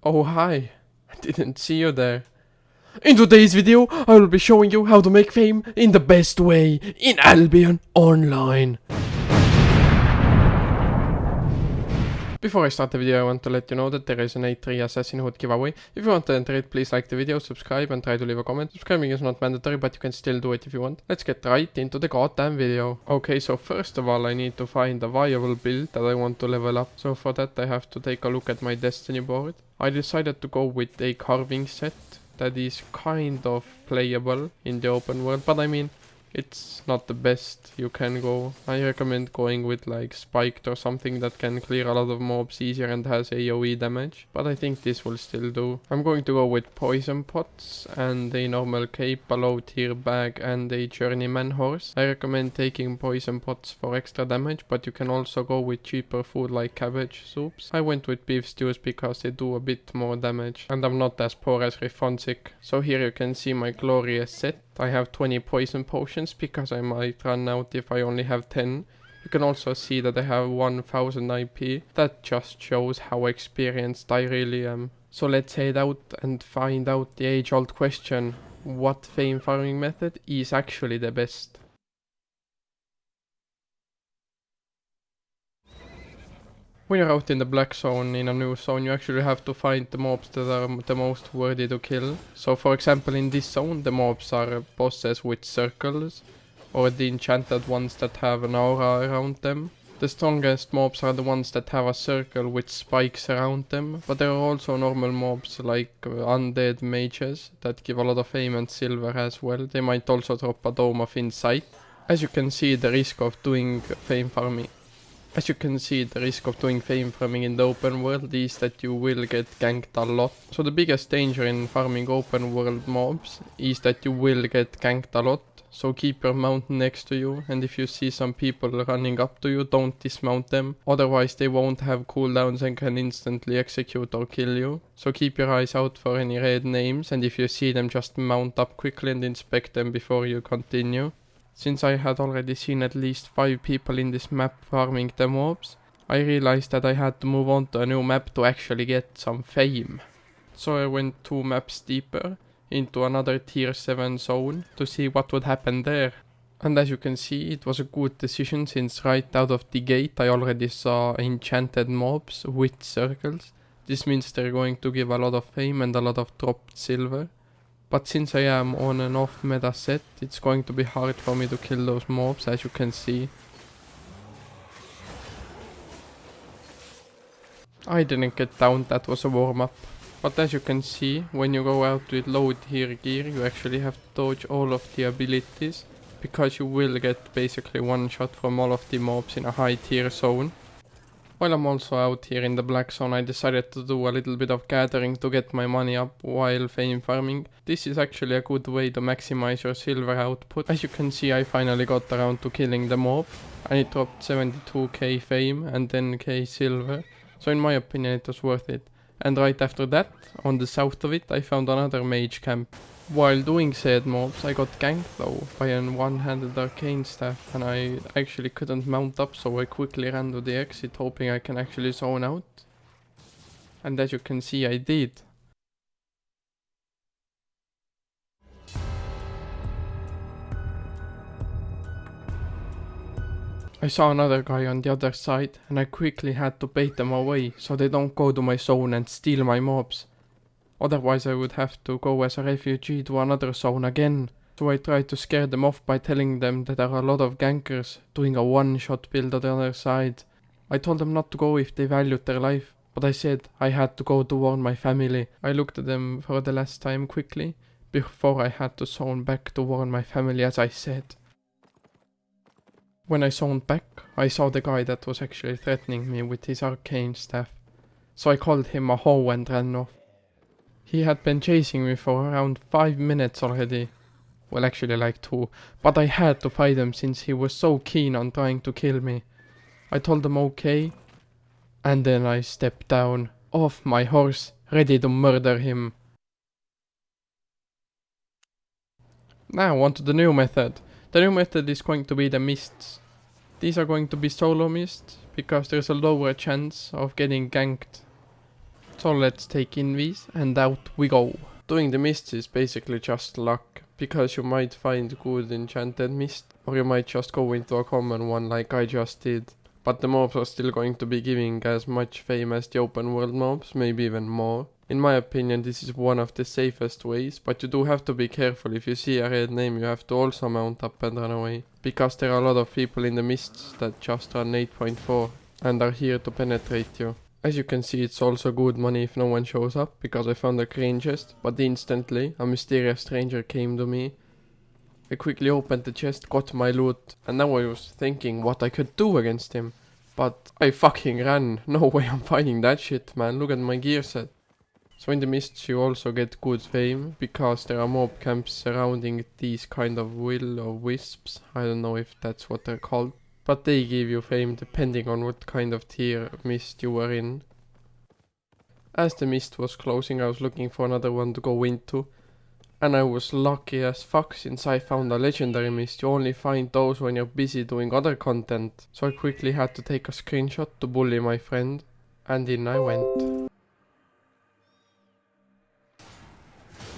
Oh hi, I didn't see you there. In today's video, I will be showing you how to make fame in the best way in Albion Online. Before I start the video, I want to let you know that there is an A3 Assassin Hood giveaway. If you want to enter it, please like the video, subscribe and try to leave a comment. Subscribing is not mandatory, but you can still do it if you want. Let's get right into the goddamn video. Okay, so first of all I need to find a viable build that I want to level up. So for that I have to take a look at my destiny board. I decided to go with a carving set that is kind of playable in the open world, but I mean, it's not the best you can go. I recommend going with like spiked or something that can clear a lot of mobs easier and has AoE damage, but I think this will still do. I'm going to go with poison pots and a normal cape, a low tier bag and a journeyman horse. I recommend taking poison pots for extra damage, but you can also go with cheaper food like cabbage soups. I went with beef stews because they do a bit more damage and I'm not as poor as Rifonsic. So here you can see my glorious set. I have 20 poison potions because I might run out if I only have 10. You can also see that I have 1000 IP. That just shows how experienced I really am. So let's head out and find out the age-old question: what fame farming method is actually the best? When you're out in the black zone, in a new zone, you actually have to find the mobs that are the most worthy to kill. So for example in this zone the mobs are bosses with circles, or the enchanted ones that have an aura around them. The strongest mobs are the ones that have a circle with spikes around them, but there are also normal mobs like undead mages that give a lot of fame and silver as well. They might also drop a dome of insight. As you can see, the risk of doing fame farming in the open world is that you will get ganked a lot. So the biggest danger in farming open world mobs is that you will get ganked a lot. So keep your mount next to you, and if you see some people running up to you, don't dismount them. Otherwise they won't have cooldowns and can instantly execute or kill you. So keep your eyes out for any red names, and if you see them, just mount up quickly and inspect them before you continue. Since I had already seen at least 5 people in this map farming the mobs, I realized that I had to move on to a new map to actually get some fame. So I went 2 maps deeper into another tier 7 zone to see what would happen there. And as you can see, it was a good decision since right out of the gate I already saw enchanted mobs with circles. This means they're going to give a lot of fame and a lot of dropped silver. But since I am on an off meta set, it's going to be hard for me to kill those mobs, as you can see. I didn't get down, that was a warm up. But as you can see, when you go out with low tier gear, you actually have to dodge all of the abilities, because you will get basically one shot from all of the mobs in a high tier zone. While I'm also out here in the black zone, I decided to do a little bit of gathering to get my money up while fame farming. This is actually a good way to maximize your silver output. As you can see, I finally got around to killing the mob, and it dropped 72k fame and 10k silver. So in my opinion it was worth it. And right after that, on the south of it, I found another mage camp. While doing said mobs, I got ganked though by an one-handed arcane staff, and I actually couldn't mount up, so I quickly ran to the exit hoping I can actually zone out. And as you can see, I did. I saw another guy on the other side, and I quickly had to bait them away so they don't go to my zone and steal my mobs. Otherwise I would have to go as a refugee to another zone again. So I tried to scare them off by telling them that there are a lot of gankers doing a one-shot build on the other side. I told them not to go if they valued their life, but I said I had to go to warn my family. I looked at them for the last time quickly, before I had to zone back to warn my family as I said. When I zoned back, I saw the guy that was actually threatening me with his arcane staff. So I called him a hoe and ran off. He had been chasing me for around 5 minutes already. Well, actually like 2, but I had to fight him since he was so keen on trying to kill me. I told him okay, and then I stepped down off my horse, ready to murder him. Now on to the new method. The new method is going to be the mists. These are going to be solo mists, because there's a lower chance of getting ganked. So let's take in these and out we go. Doing the mists is basically just luck, because you might find good enchanted mist, or you might just go into a common one like I just did. But the mobs are still going to be giving as much fame as the open world mobs, maybe even more. In my opinion, this is one of the safest ways, but you do have to be careful. If you see a red name, you have to also mount up and run away, because there are a lot of people in the mists that just run 8.4 and are here to penetrate you. As you can see, it's also good money if no one shows up, because I found a green chest, but instantly a mysterious stranger came to me. I quickly opened the chest, got my loot, and now I was thinking what I could do against him. But I fucking ran. No way I'm fighting that shit, man. Look at my gear set. So in the mists you also get good fame, because there are mob camps surrounding these kind of will or wisps. I don't know if that's what they're called. But they give you fame depending on what kind of tier mist you were in. As the mist was closing, I was looking for another one to go into. And I was lucky as fuck since I found a legendary mist. You only find those when you're busy doing other content. So I quickly had to take a screenshot to bully my friend. And in I went.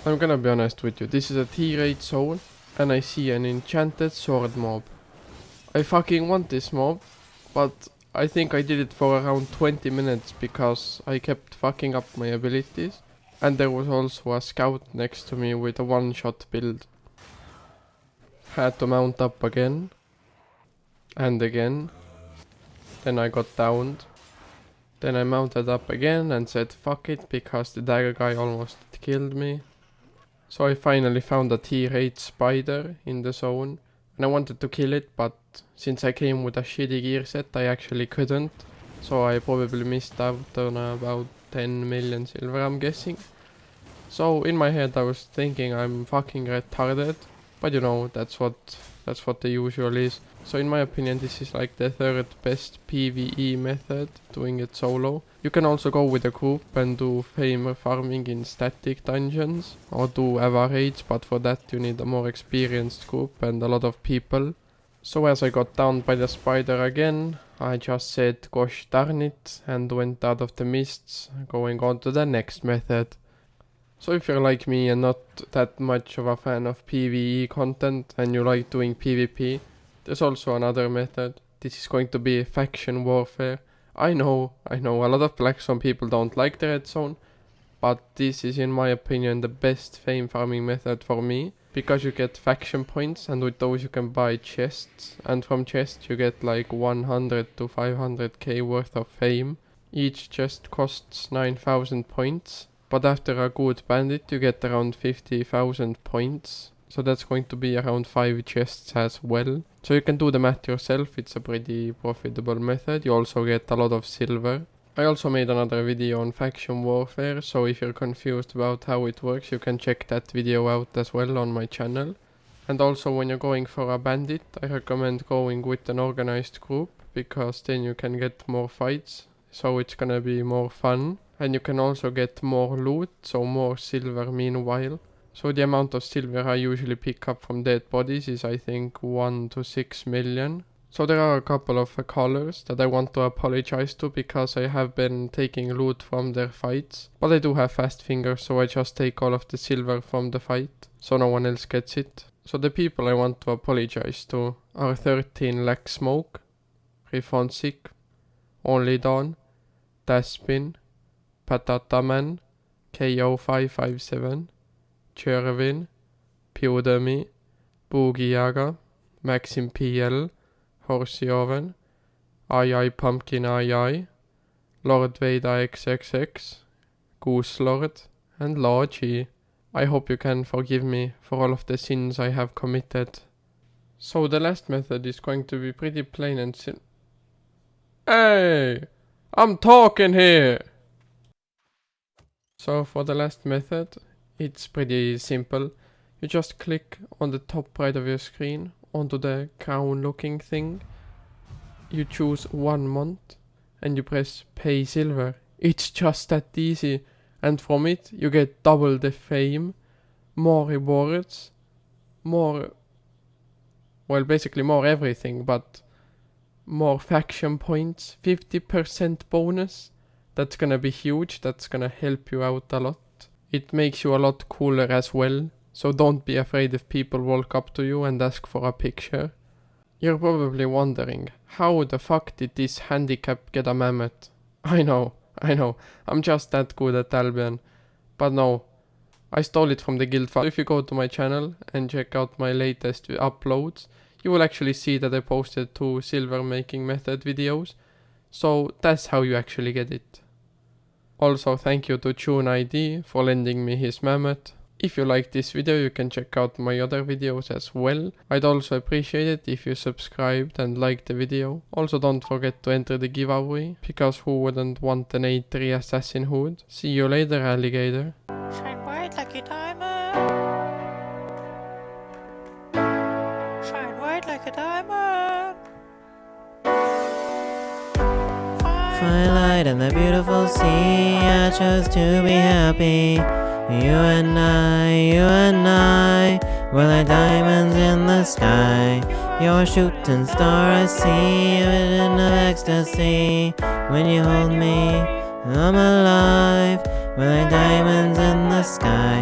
I'm gonna be honest with you. This is a tier 8 zone. And I see an enchanted sword mob. I fucking want this mob, but I think I did it for around 20 minutes because I kept fucking up my abilities. And there was also a scout next to me with a one-shot build. Had to mount up again. And again. Then I got downed. Then I mounted up again and said fuck it, because the dagger guy almost killed me. So I finally found a tier 8 spider in the zone. And I wanted to kill it, but since I came with a shitty gear set, I actually couldn't. So I probably missed out on about 10 million silver, I'm guessing. So in my head I was thinking I'm fucking retarded. But you know, that's what the usual is. So in my opinion, this is like the third best PvE method, doing it solo. You can also go with a group and do fame farming in static dungeons, or do Ava raids, but for that you need a more experienced group and a lot of people. So as I got downed by the spider again, I just said gosh darn it and went out of the mists, going on to the next method. So if you're like me and not that much of a fan of PvE content and you like doing PvP, there's also another method. This is going to be faction warfare. I know, a lot of Black Zone people don't like the red zone, but this is in my opinion the best fame farming method for me, because you get faction points and with those you can buy chests, and from chests you get like 100 to 500k worth of fame. Each chest costs 9,000 points, but after a good bandit you get around 50,000 points. So that's going to be around 5 chests as well. So you can do the math yourself, it's a pretty profitable method. You also get a lot of silver. I also made another video on faction warfare, so if you're confused about how it works, you can check that video out as well on my channel. And also when you're going for a bandit, I recommend going with an organized group, because then you can get more fights, so it's gonna be more fun. And you can also get more loot, so more silver meanwhile. So the amount of silver I usually pick up from dead bodies is I think 1 to 6 million. So there are a couple of colors that I want to apologize to, because I have been taking loot from their fights. But I do have fast fingers, so I just take all of the silver from the fight, so no one else gets it. So the people I want to apologize to are 13 Lack Smoke, Rifonsic, Only Dawn, Daspin, Patataman, KO557, Chervin, Piodemi, Boogiaga, Maxim PL, Horseoven, AI Pumpkin AI, Lord Vader XXX, Goose Lord, and Law G. I hope you can forgive me for all of the sins I have committed. So the last method is going to be pretty plain and simple. Hey! I'm talking here! So for the last method, it's pretty simple. You just click on the top right of your screen onto the crown looking thing. You choose 1 month and you press pay silver. It's just that easy, and from it you get double the fame, more rewards, more, well basically more everything, but more faction points, 50% bonus, That's gonna be huge, that's gonna help you out a lot. It makes you a lot cooler as well, so don't be afraid if people walk up to you and ask for a picture. You're probably wondering, how the fuck did this handicap get a mammoth? I know, I'm just that good at Albion. But no, I stole it from the guild file. If you go to my channel and check out my latest uploads, you will actually see that I posted 2 silver making method videos. So that's how you actually get it. Also thank you to Tune ID for lending me his mammoth. If you like this video, you can check out my other videos as well. I'd also appreciate it if you subscribed and liked the video. Also don't forget to enter the giveaway, because who wouldn't want an A3 assassin hood? See you later, alligator. Shine bright like a diamond. Shine bright like a diamond. Twilight and the beautiful sea, I chose to be happy. You and I, we're like diamonds in the sky. You're a shooting star, I see, a vision of ecstasy. When you hold me, I'm alive. We're like diamonds in the sky.